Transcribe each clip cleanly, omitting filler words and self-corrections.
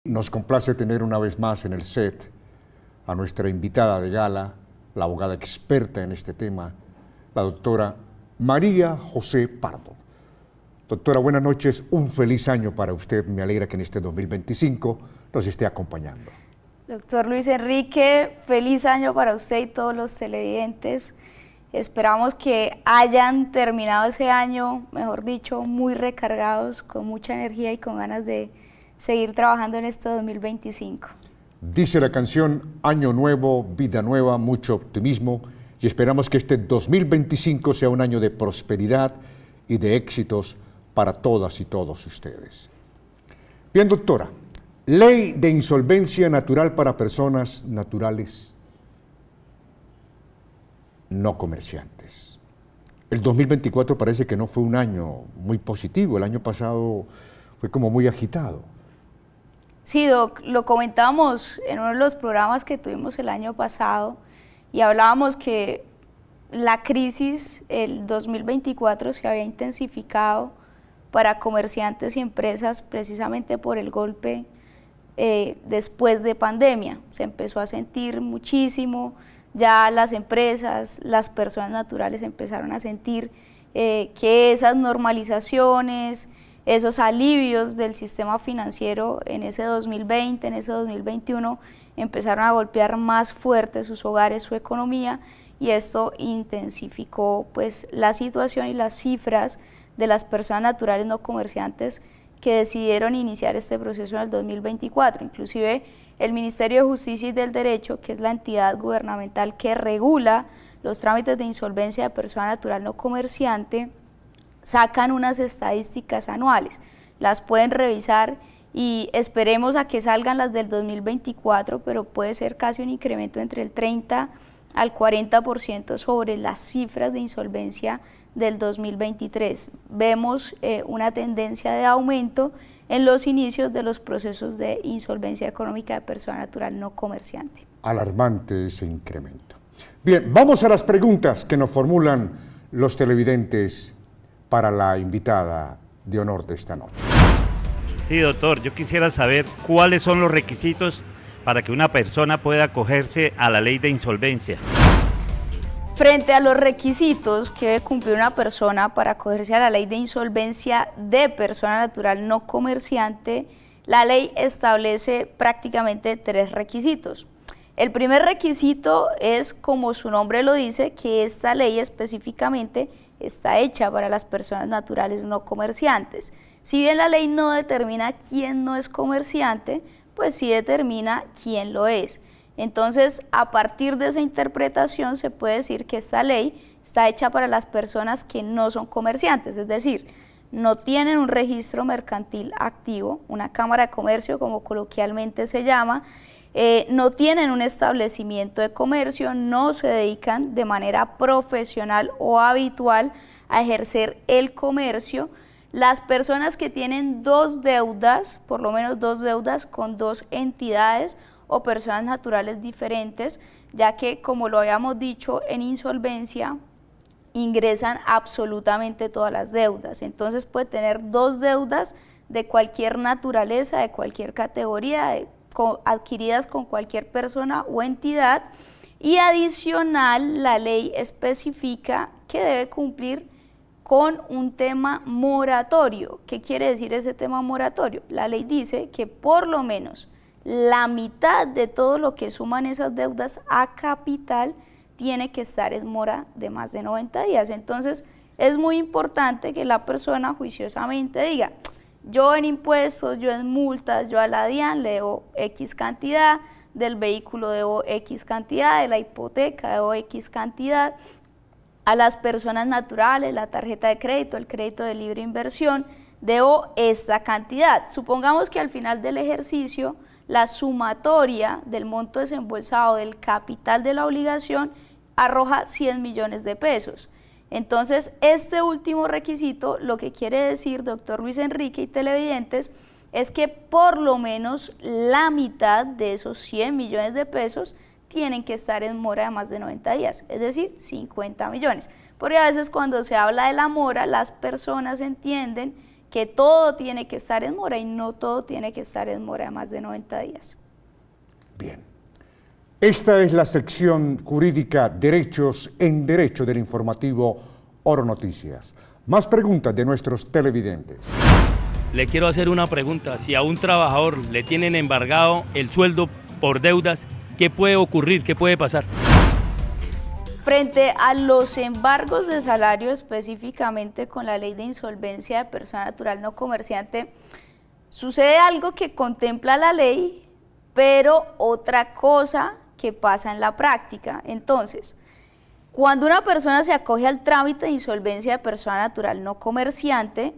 Nos complace tener una vez más en el set a nuestra invitada de gala, la abogada experta en este tema, la doctora María José Pardo. Doctora, buenas noches, un feliz año para usted, me alegra que en este 2025 nos esté acompañando. Doctor Luis Enrique, feliz año para usted y todos los televidentes. Esperamos que hayan terminado ese año, mejor dicho, muy recargados, con mucha energía y con ganas de seguir trabajando en este 2025. Dice la canción, año nuevo, vida nueva, mucho optimismo, y esperamos que este 2025 sea un año de prosperidad y de éxitos para todas y todos ustedes. Bien, doctora, ley de insolvencia natural para personas naturales no comerciantes. El 2024 parece que no fue un año muy positivo, el año pasado fue como muy agitado. Sí, Doc, lo comentábamos en uno de los programas que tuvimos el año pasado y hablábamos que la crisis, el 2024, se había intensificado para comerciantes y empresas precisamente por el golpe después de pandemia. Se empezó a sentir muchísimo, ya las empresas, las personas naturales empezaron a sentir que esas normalizaciones, esos alivios del sistema financiero en ese 2020, en ese 2021, empezaron a golpear más fuerte sus hogares, su economía, y esto intensificó pues la situación y las cifras de las personas naturales no comerciantes que decidieron iniciar este proceso en el 2024. Inclusive el Ministerio de Justicia y del Derecho, que es la entidad gubernamental que regula los trámites de insolvencia de persona natural no comerciante, sacan unas estadísticas anuales, las pueden revisar y esperemos a que salgan las del 2024, pero puede ser casi un incremento entre el 30 al 40% sobre las cifras de insolvencia del 2023. Vemos una tendencia de aumento en los inicios de los procesos de insolvencia económica de persona natural no comerciante. Alarmante ese incremento. Bien, vamos a las preguntas que nos formulan los televidentes para la invitada de honor de esta noche. Sí, doctor, yo quisiera saber cuáles son los requisitos para que una persona pueda acogerse a la ley de insolvencia. Frente a los requisitos que debe cumplir una persona para acogerse a la ley de insolvencia de persona natural no comerciante, la ley establece prácticamente 3 requisitos. El primer requisito es, como su nombre lo dice, que esta ley específicamente está hecha para las personas naturales no comerciantes. Si bien la ley no determina quién no es comerciante, pues sí determina quién lo es. Entonces, a partir de esa interpretación se puede decir que esta ley está hecha para las personas que no son comerciantes, es decir, no tienen un registro mercantil activo, una cámara de comercio como coloquialmente se llama, no tienen un establecimiento de comercio, no se dedican de manera profesional o habitual a ejercer el comercio. Las personas que tienen 2 deudas, por lo menos 2 deudas con 2 entidades o personas naturales diferentes, ya que, como lo habíamos dicho, en insolvencia ingresan absolutamente todas las deudas. Entonces puede tener 2 deudas de cualquier naturaleza, de cualquier categoría, adquiridas con cualquier persona o entidad, y adicional la ley especifica que debe cumplir con un tema moratorio. ¿Qué quiere decir ese tema moratorio? La ley dice que por lo menos la mitad de todo lo que suman esas deudas a capital tiene que estar en mora de más de 90 días. Entonces es muy importante que la persona juiciosamente diga: yo en impuestos, yo en multas, yo a la DIAN le debo X cantidad, del vehículo debo X cantidad, de la hipoteca debo X cantidad, a las personas naturales, la tarjeta de crédito, el crédito de libre inversión, debo esta cantidad. Supongamos que al final del ejercicio la sumatoria del monto desembolsado del capital de la obligación arroja 100 millones de pesos. Entonces, este último requisito, lo que quiere decir, doctor Luis Enrique y televidentes, es que por lo menos la mitad de esos 100 millones de pesos tienen que estar en mora de más de 90 días, es decir, 50 millones. Porque a veces cuando se habla de la mora, las personas entienden que todo tiene que estar en mora y no todo tiene que estar en mora de más de 90 días. Bien. Esta es la sección jurídica Derechos en Derecho del informativo Oro Noticias. Más preguntas de nuestros televidentes. Le quiero hacer una pregunta. Si a un trabajador le tienen embargado el sueldo por deudas, ¿qué puede ocurrir? ¿Qué puede pasar? Frente a los embargos de salario, específicamente con la ley de insolvencia de persona natural no comerciante, sucede algo que contempla la ley, pero otra cosa que pasa en la práctica. Entonces, cuando una persona se acoge al trámite de insolvencia de persona natural no comerciante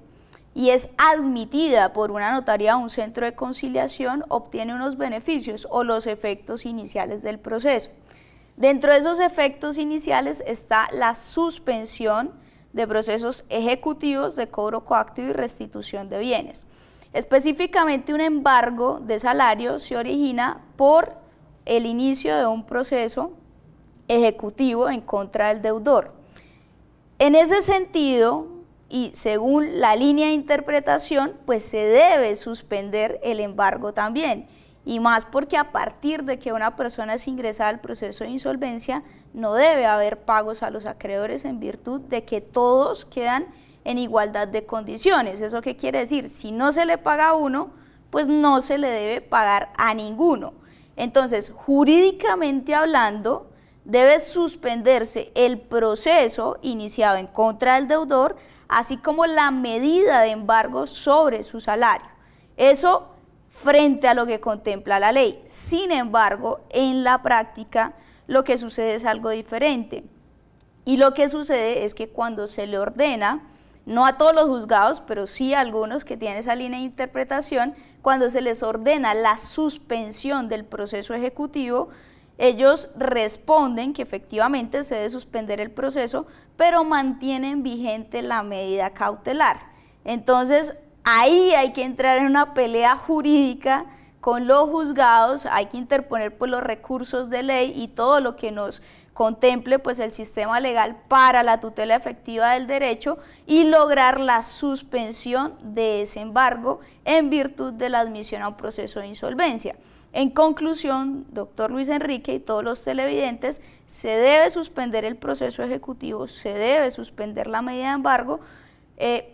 y es admitida por una notaría o un centro de conciliación, obtiene unos beneficios o los efectos iniciales del proceso. Dentro de esos efectos iniciales está la suspensión de procesos ejecutivos de cobro coactivo y restitución de bienes. Específicamente, un embargo de salario se origina por el inicio de un proceso ejecutivo en contra del deudor. En ese sentido, y según la línea de interpretación, pues se debe suspender el embargo también. Y más porque a partir de que una persona es ingresada al proceso de insolvencia, no debe haber pagos a los acreedores en virtud de que todos quedan en igualdad de condiciones. ¿Eso qué quiere decir? Si no se le paga a uno, pues no se le debe pagar a ninguno. Entonces, jurídicamente hablando, debe suspenderse el proceso iniciado en contra del deudor, así como la medida de embargo sobre su salario. Eso frente a lo que contempla la ley. Sin embargo, en la práctica lo que sucede es algo diferente. Y lo que sucede es que cuando se le ordena, no a todos los juzgados, pero sí a algunos que tienen esa línea de interpretación, cuando se les ordena la suspensión del proceso ejecutivo, ellos responden que efectivamente se debe suspender el proceso, pero mantienen vigente la medida cautelar. Entonces, ahí hay que entrar en una pelea jurídica con los juzgados, hay que interponer pues los recursos de ley y todo lo que nos contemple pues el sistema legal para la tutela efectiva del derecho y lograr la suspensión de ese embargo en virtud de la admisión a un proceso de insolvencia. En conclusión, doctor Luis Enrique y todos los televidentes, se debe suspender el proceso ejecutivo, se debe suspender la medida de embargo,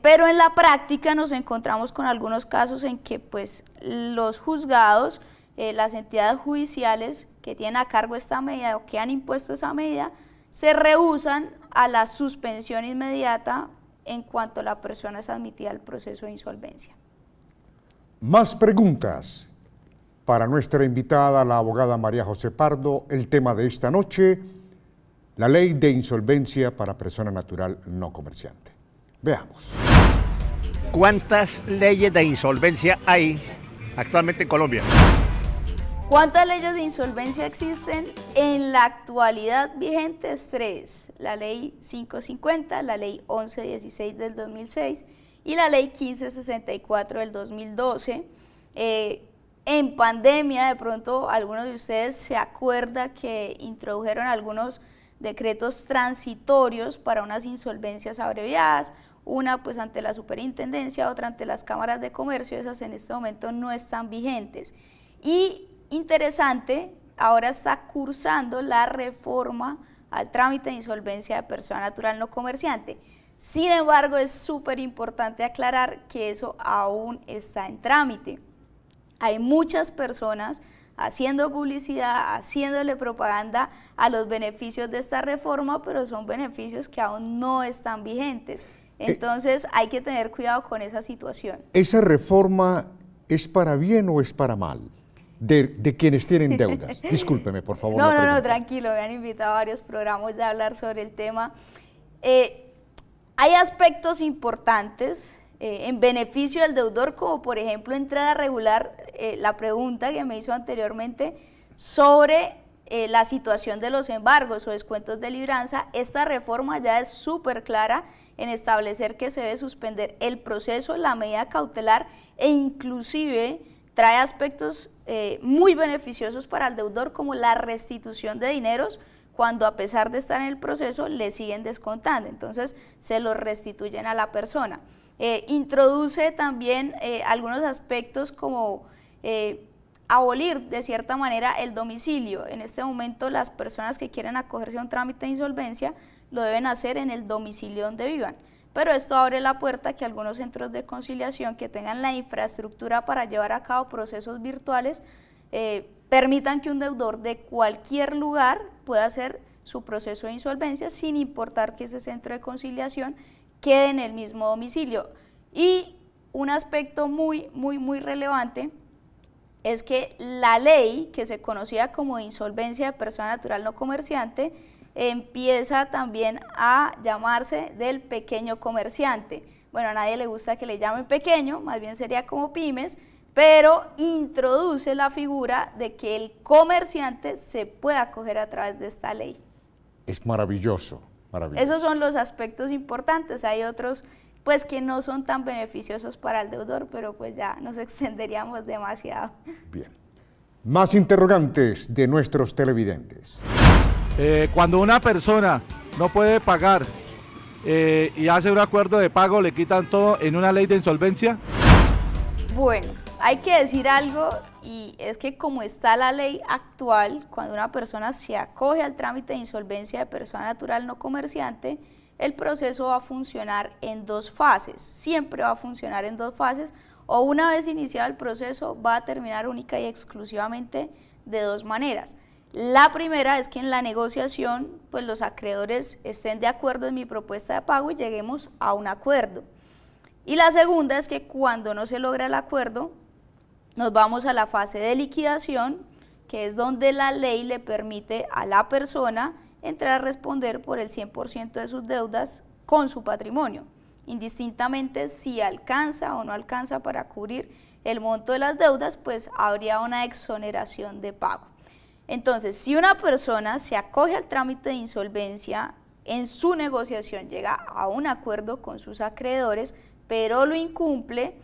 pero en la práctica nos encontramos con algunos casos en que pues los juzgados, las entidades judiciales que tienen a cargo esta medida o que han impuesto esa medida, se rehúsan a la suspensión inmediata en cuanto la persona es admitida al proceso de insolvencia. Más preguntas para nuestra invitada, la abogada María José Pardo. El tema de esta noche, la ley de insolvencia para persona natural no comerciante. Veamos. ¿Cuántas leyes de insolvencia hay actualmente en Colombia? ¿Cuántas leyes de insolvencia existen? En la actualidad vigentes 3, la ley 550, la ley 1116 del 2006 y la ley 1564 del 2012. En pandemia, de pronto algunos de ustedes se acuerdan que introdujeron algunos decretos transitorios para unas insolvencias abreviadas, una pues ante la superintendencia, otra ante las cámaras de comercio. Esas en este momento no están vigentes. Y interesante, ahora está cursando la reforma al trámite de insolvencia de persona natural no comerciante. Sin embargo, es súper importante aclarar que eso aún está en trámite. Hay muchas personas haciendo publicidad, haciéndole propaganda a los beneficios de esta reforma, pero son beneficios que aún no están vigentes. Entonces hay que tener cuidado con esa situación. ¿Esa reforma es para bien o es para mal? De quienes tienen deudas. Discúlpeme, por favor. No, tranquilo, me han invitado a varios programas de hablar sobre el tema. Hay aspectos importantes en beneficio del deudor, como por ejemplo entrar a regular la pregunta que me hizo anteriormente sobre la situación de los embargos o descuentos de libranza. Esta reforma ya es súper clara en establecer que se debe suspender el proceso, la medida cautelar e inclusive trae aspectos muy beneficiosos para el deudor, como la restitución de dineros cuando a pesar de estar en el proceso le siguen descontando, entonces se los restituyen a la persona. Introduce también algunos aspectos como abolir de cierta manera el domicilio. En este momento las personas que quieren acogerse a un trámite de insolvencia lo deben hacer en el domicilio donde vivan, pero esto abre la puerta a que algunos centros de conciliación que tengan la infraestructura para llevar a cabo procesos virtuales permitan que un deudor de cualquier lugar pueda hacer su proceso de insolvencia sin importar que ese centro de conciliación quede en el mismo domicilio. Y un aspecto muy relevante es que la ley que se conocía como de insolvencia de persona natural no comerciante empieza también a llamarse del pequeño comerciante. Bueno, a nadie le gusta que le llamen pequeño, más bien sería como pymes, pero introduce la figura de que el comerciante se pueda acoger a través de esta ley. Es maravilloso, maravilloso. Esos son los aspectos importantes. Hay otros pues que no son tan beneficiosos para el deudor, pero pues ya nos extenderíamos demasiado. Bien. Más interrogantes de nuestros televidentes. Cuando una persona no puede pagar y hace un acuerdo de pago, ¿le quitan todo en una ley de insolvencia? Bueno, hay que decir algo, y es que como está la ley actual, cuando una persona se acoge al trámite de insolvencia de persona natural no comerciante, el proceso va a funcionar en dos fases, siempre va a funcionar en dos fases, o una vez iniciado el proceso va a terminar única y exclusivamente de dos maneras. La primera es que en la negociación pues los acreedores estén de acuerdo en mi propuesta de pago y lleguemos a un acuerdo. Y la segunda es que cuando no se logra el acuerdo, nos vamos a la fase de liquidación, que es donde la ley le permite a la persona entrar a responder por el 100% de sus deudas con su patrimonio, indistintamente si alcanza o no alcanza para cubrir el monto de las deudas, pues habría una exoneración de pago. Entonces, si una persona se acoge al trámite de insolvencia, en su negociación llega a un acuerdo con sus acreedores, pero lo incumple,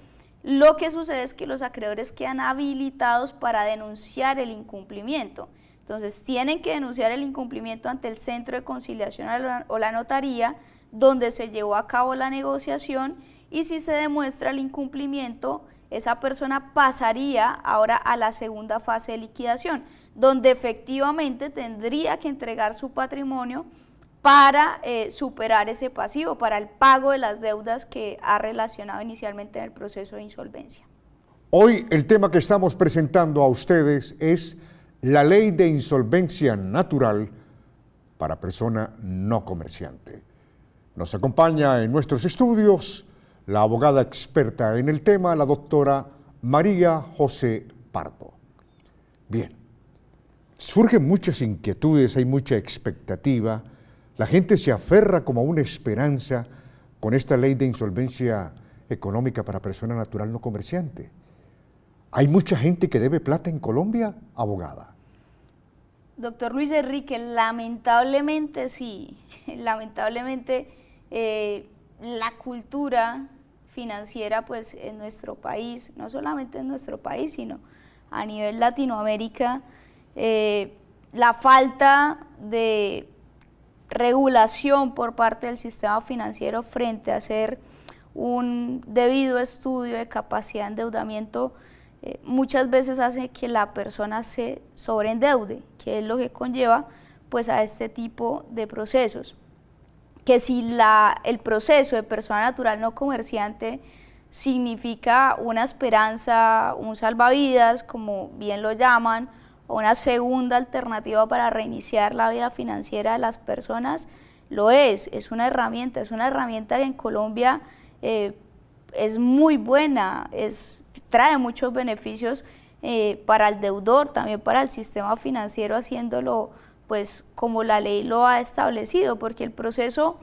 lo que sucede es que los acreedores quedan habilitados para denunciar el incumplimiento. Entonces tienen que denunciar el incumplimiento ante el centro de conciliación o la notaría donde se llevó a cabo la negociación, y si se demuestra el incumplimiento, esa persona pasaría ahora a la segunda fase de liquidación, donde efectivamente tendría que entregar su patrimonio para superar ese pasivo, para el pago de las deudas que ha relacionado inicialmente en el proceso de insolvencia. Hoy el tema que estamos presentando a ustedes es la ley de insolvencia natural para persona no comerciante. Nos acompaña en nuestros estudios la abogada experta en el tema, la doctora María José Pardo. Bien, surgen muchas inquietudes, hay mucha expectativa. La gente se aferra como a una esperanza con esta ley de insolvencia económica para persona natural no comerciante. ¿Hay mucha gente que debe plata en Colombia, abogada? Doctor Luis Enrique, lamentablemente sí. Lamentablemente la cultura financiera pues en nuestro país, no solamente en nuestro país, sino a nivel Latinoamérica, la falta de regulación por parte del sistema financiero frente a hacer un debido estudio de capacidad de endeudamiento muchas veces hace que la persona se sobreendeude, que es lo que conlleva pues a este tipo de procesos. Que si el proceso de persona natural no comerciante significa una esperanza, un salvavidas, como bien lo llaman, o una segunda alternativa para reiniciar la vida financiera de las personas, lo es una herramienta que en Colombia es muy buena, trae muchos beneficios para el deudor, también para el sistema financiero, haciéndolo pues como la ley lo ha establecido, porque el proceso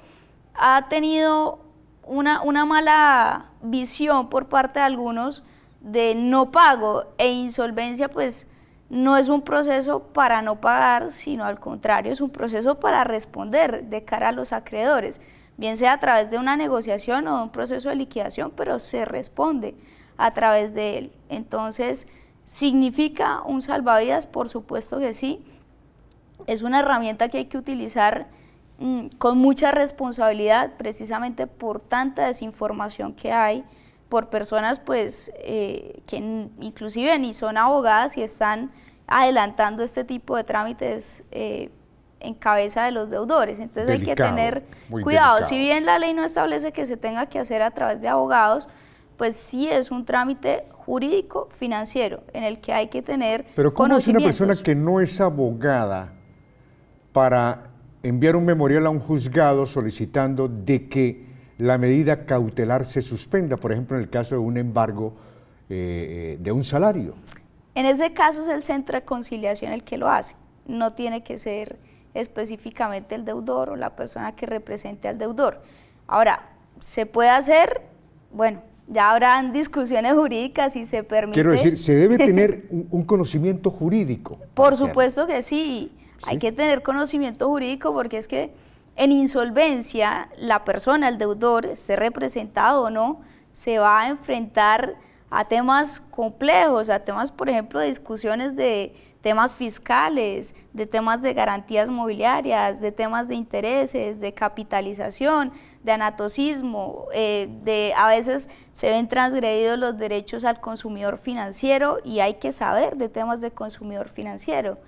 ha tenido una mala visión por parte de algunos de no pago, e insolvencia pues no es un proceso para no pagar, sino al contrario, es un proceso para responder de cara a los acreedores, bien sea a través de una negociación o de un proceso de liquidación, pero se responde a través de él. Entonces, ¿significa un salvavidas? Por supuesto que sí. Es una herramienta que hay que utilizar con mucha responsabilidad, precisamente por tanta desinformación que hay, por personas pues que inclusive ni son abogadas y están adelantando este tipo de trámites en cabeza de los deudores. Entonces Delicado, hay que tener muy cuidado. delicado. Si bien la ley no establece que se tenga que hacer a través de abogados, pues sí es un trámite jurídico financiero en el que hay que tener Pero ¿cómo es una persona conocimientos. que no es abogada para enviar un memorial a un juzgado solicitando de que la medida cautelar se suspenda, por ejemplo, en el caso de un embargo de un salario? En ese caso es el centro de conciliación el que lo hace, no tiene que ser específicamente el deudor o la persona que represente al deudor. Ahora, ¿se puede hacer? Bueno, ya habrán discusiones jurídicas si se permite. Quiero decir, se debe tener un conocimiento jurídico. Por para supuesto que sí, hay que tener conocimiento jurídico porque es que en insolvencia la persona, el deudor, esté representado o no, se va a enfrentar a temas complejos, a temas, por ejemplo, de discusiones de temas fiscales, de temas de garantías mobiliarias, de temas de intereses, de capitalización, de anatocismo, a veces se ven transgredidos los derechos al consumidor financiero y hay que saber de temas de consumidor financiero.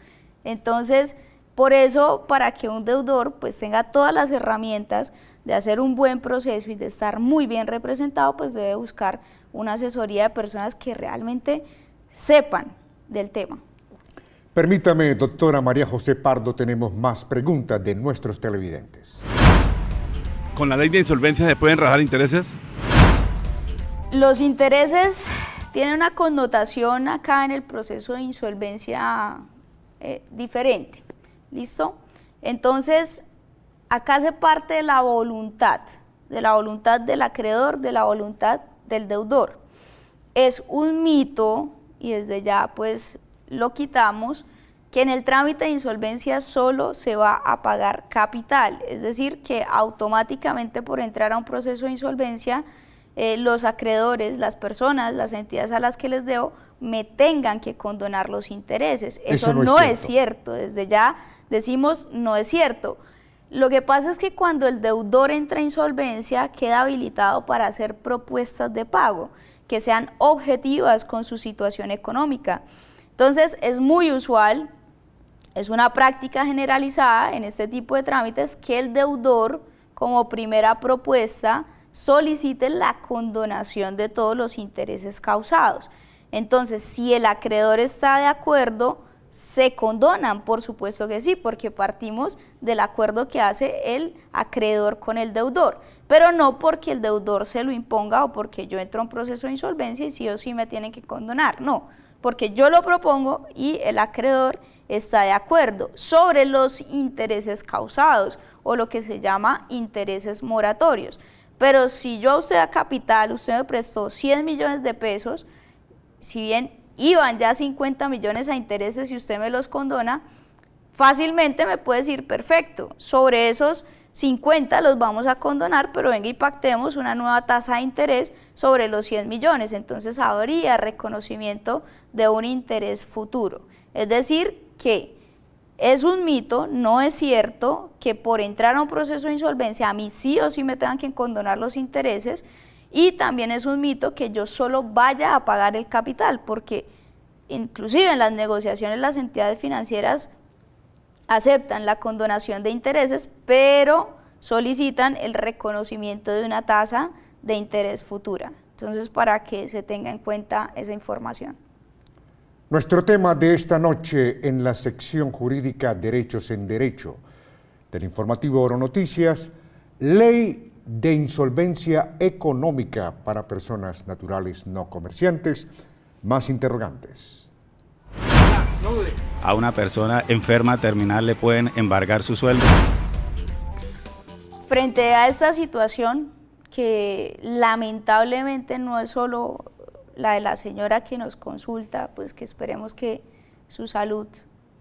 Entonces, por eso, para que un deudor pues tenga todas las herramientas de hacer un buen proceso y de estar muy bien representado, pues debe buscar una asesoría de personas que realmente sepan del tema. Permítame, doctora María José Pardo, tenemos más preguntas de nuestros televidentes. ¿Con la ley de insolvencia se pueden rajar intereses? Los intereses tienen una connotación acá en el proceso de insolvencia diferente, ¿listo? Entonces, acá se parte de la voluntad del acreedor, de la voluntad del deudor. Es un mito, y desde ya pues lo quitamos, que en el trámite de insolvencia solo se va a pagar capital, es decir, que automáticamente por entrar a un proceso de insolvencia, los acreedores, las personas, las entidades a las que les debo, me tengan que condonar los intereses. Eso no es cierto, desde ya decimos no es cierto. Lo que pasa es que cuando el deudor entra en insolvencia, queda habilitado para hacer propuestas de pago, que sean objetivas con su situación económica. Entonces, es muy usual, es una práctica generalizada en este tipo de trámites, que el deudor, como primera propuesta, solicite la condonación de todos los intereses causados. Entonces, si el acreedor está de acuerdo, se condonan, por supuesto que sí, porque partimos del acuerdo que hace el acreedor con el deudor, pero no porque el deudor se lo imponga o porque yo entro a un proceso de insolvencia y sí o sí me tienen que condonar, no, porque yo lo propongo y el acreedor está de acuerdo sobre los intereses causados o lo que se llama intereses moratorios. Pero si yo a usted a capital, usted me prestó 100 millones de pesos, si bien iban ya 50 millones a intereses y usted me los condona, fácilmente me puede decir, perfecto, sobre esos 50 los vamos a condonar, pero venga y pactemos una nueva tasa de interés sobre los 100 millones, entonces habría reconocimiento de un interés futuro. Es decir, que es un mito, no es cierto que por entrar a un proceso de insolvencia a mí sí o sí me tengan que condonar los intereses, y también es un mito que yo solo vaya a pagar el capital, porque inclusive en las negociaciones las entidades financieras aceptan la condonación de intereses, pero solicitan el reconocimiento de una tasa de interés futura. Entonces, para que se tenga en cuenta esa información. Nuestro tema de esta noche en la sección jurídica Derechos en Derecho del informativo Oro Noticias, Ley de Insolvencia Económica para personas naturales no comerciantes. Más interrogantes. A una persona enferma terminal le pueden embargar su sueldo. Frente a esta situación, que lamentablemente no es solo la de la señora que nos consulta, pues que esperemos que su salud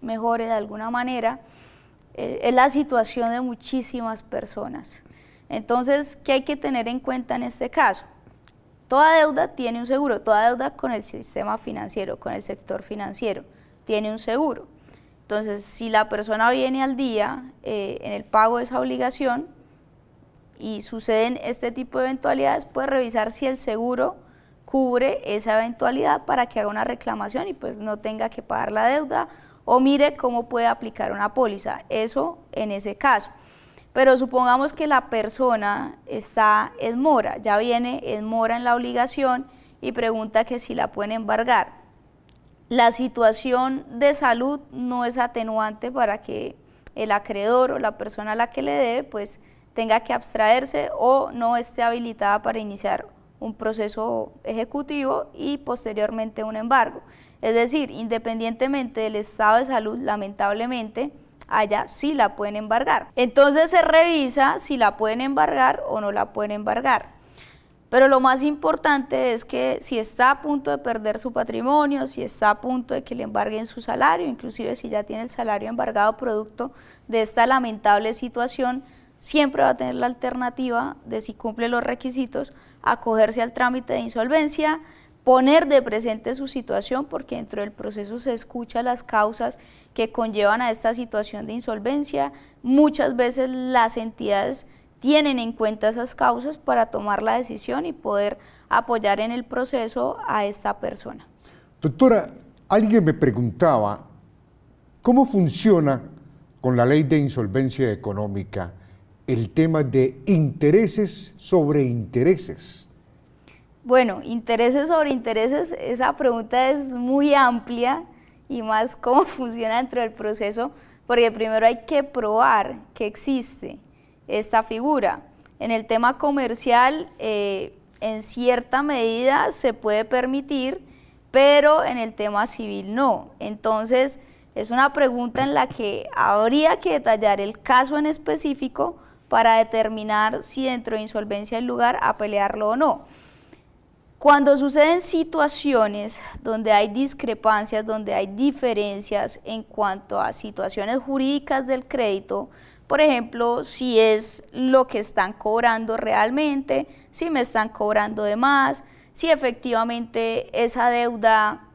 mejore de alguna manera, es la situación de muchísimas personas. Entonces, ¿qué hay que tener en cuenta en este caso? Toda deuda tiene un seguro, toda deuda con el sistema financiero, con el sector financiero, tiene un seguro. Entonces, si la persona viene al día en el pago de esa obligación y suceden este tipo de eventualidades, puede revisar si el seguro cubre esa eventualidad para que haga una reclamación y pues no tenga que pagar la deuda, o mire cómo puede aplicar una póliza, eso en ese caso. Pero supongamos que la persona está en mora, ya viene en mora en la obligación y pregunta que si la pueden embargar. La situación de salud no es atenuante para que el acreedor o la persona a la que le debe pues tenga que abstraerse o no esté habilitada para iniciar un proceso ejecutivo y posteriormente un embargo. Es decir, independientemente del estado de salud, lamentablemente, allá sí la pueden embargar. Entonces se revisa si la pueden embargar o no la pueden embargar. Pero lo más importante es que si está a punto de perder su patrimonio, si está a punto de que le embarguen su salario, inclusive si ya tiene el salario embargado producto de esta lamentable situación, siempre va a tener la alternativa de, si cumple los requisitos, acogerse al trámite de insolvencia, poner de presente su situación, porque dentro del proceso se escucha las causas que conllevan a esta situación de insolvencia. Muchas veces las entidades tienen en cuenta esas causas para tomar la decisión y poder apoyar en el proceso a esta persona. Doctora, alguien me preguntaba, ¿cómo funciona con la ley de insolvencia económica el tema de intereses sobre intereses? Bueno, intereses sobre intereses, esa pregunta es muy amplia y más cómo funciona dentro del proceso, porque primero hay que probar que existe esta figura. En el tema comercial, en cierta medida se puede permitir, pero en el tema civil no. Entonces, es una pregunta en la que habría que detallar el caso en específico para determinar si dentro de insolvencia hay lugar a pelearlo o no. Cuando suceden situaciones donde hay discrepancias, donde hay diferencias en cuanto a situaciones jurídicas del crédito, por ejemplo, si es lo que están cobrando realmente, si me están cobrando de más, si efectivamente esa deuda,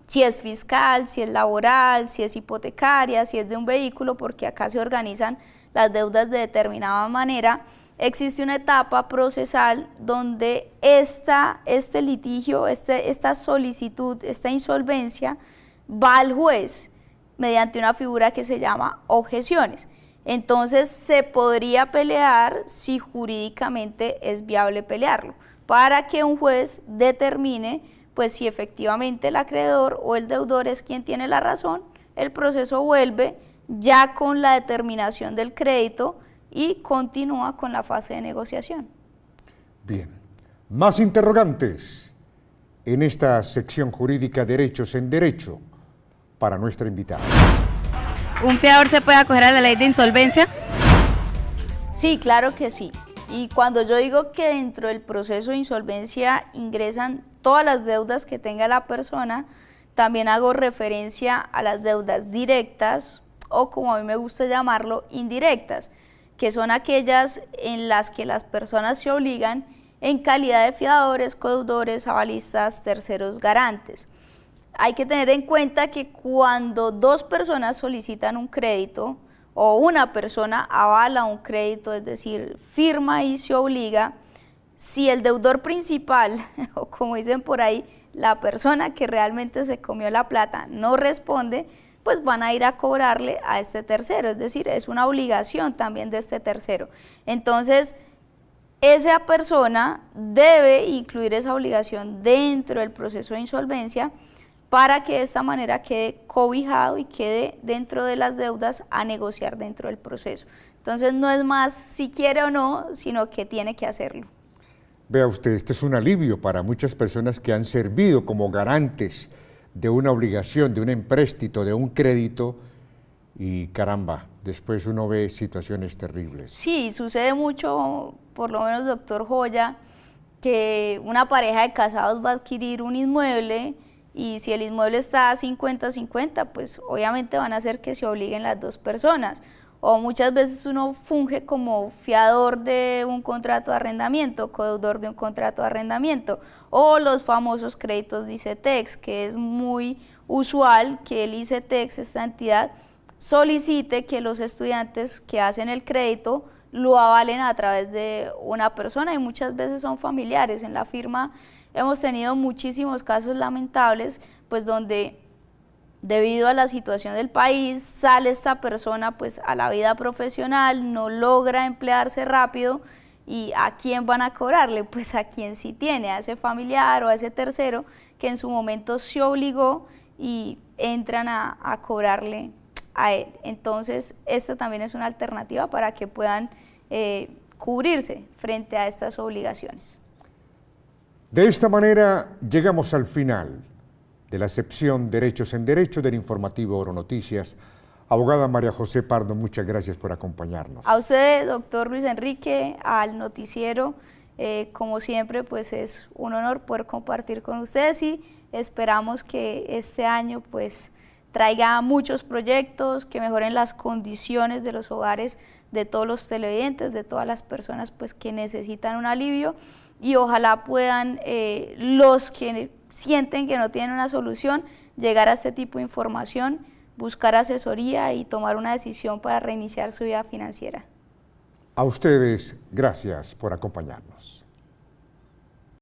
si es fiscal, si es laboral, si es hipotecaria, si es de un vehículo, porque acá se organizan las deudas de determinada manera, existe una etapa procesal donde este litigio, esta solicitud, esta insolvencia va al juez mediante una figura que se llama objeciones. Entonces se podría pelear si jurídicamente es viable pelearlo, para que un juez determine pues si efectivamente el acreedor o el deudor es quien tiene la razón. El proceso vuelve ya con la determinación del crédito y continúa con la fase de negociación. Bien, más interrogantes en esta sección jurídica Derechos en Derecho para nuestra invitada. ¿Un fiador se puede acoger a la ley de insolvencia? Sí, claro que sí. Y cuando yo digo que dentro del proceso de insolvencia ingresan todas las deudas que tenga la persona, también hago referencia a las deudas directas o, como a mí me gusta llamarlo, indirectas, que son aquellas en las que las personas se obligan en calidad de fiadores, codeudores, avalistas, terceros garantes. Hay que tener en cuenta que cuando dos personas solicitan un crédito o una persona avala un crédito, es decir, firma y se obliga, si el deudor principal, o como dicen por ahí, la persona que realmente se comió la plata no responde, pues van a ir a cobrarle a este tercero, es decir, es una obligación también de este tercero. Entonces, esa persona debe incluir esa obligación dentro del proceso de insolvencia para que de esta manera quede cobijado y quede dentro de las deudas a negociar dentro del proceso. Entonces no es más si quiere o no, sino que tiene que hacerlo. Vea usted, este es un alivio para muchas personas que han servido como garantes de una obligación, de un empréstito, de un crédito, y caramba, después uno ve situaciones terribles. Sí, sucede mucho, por lo menos, doctor Joya, que una pareja de casados va a adquirir un inmueble y si el inmueble está a 50-50, pues obviamente van a hacer que se obliguen las dos personas. O muchas veces uno funge como fiador de un contrato de arrendamiento, codeudor de un contrato de arrendamiento, o los famosos créditos de ICETEX, que es muy usual que el ICETEX, esta entidad, solicite que los estudiantes que hacen el crédito lo avalen a través de una persona y muchas veces son familiares. En la firma hemos tenido muchísimos casos lamentables, pues donde debido a la situación del país sale esta persona pues a la vida profesional, no logra emplearse rápido y ¿a quién van a cobrarle? Pues a quien sí tiene, a ese familiar o a ese tercero que en su momento se obligó y entran a cobrarle a él. Entonces esta también es una alternativa para que puedan cubrirse frente a estas obligaciones. De esta manera llegamos al final de la sección Derechos en Derecho del informativo Oro Noticias. Abogada María José Pardo, muchas gracias por acompañarnos. A usted, doctor Luis Enrique, al noticiero, como siempre, pues es un honor poder compartir con ustedes y esperamos que este año pues traiga muchos proyectos que mejoren las condiciones de los hogares de todos los televidentes, de todas las personas pues que necesitan un alivio y ojalá puedan los que sienten que no tienen una solución llegar a este tipo de información, buscar asesoría y tomar una decisión para reiniciar su vida financiera. A ustedes, gracias por acompañarnos.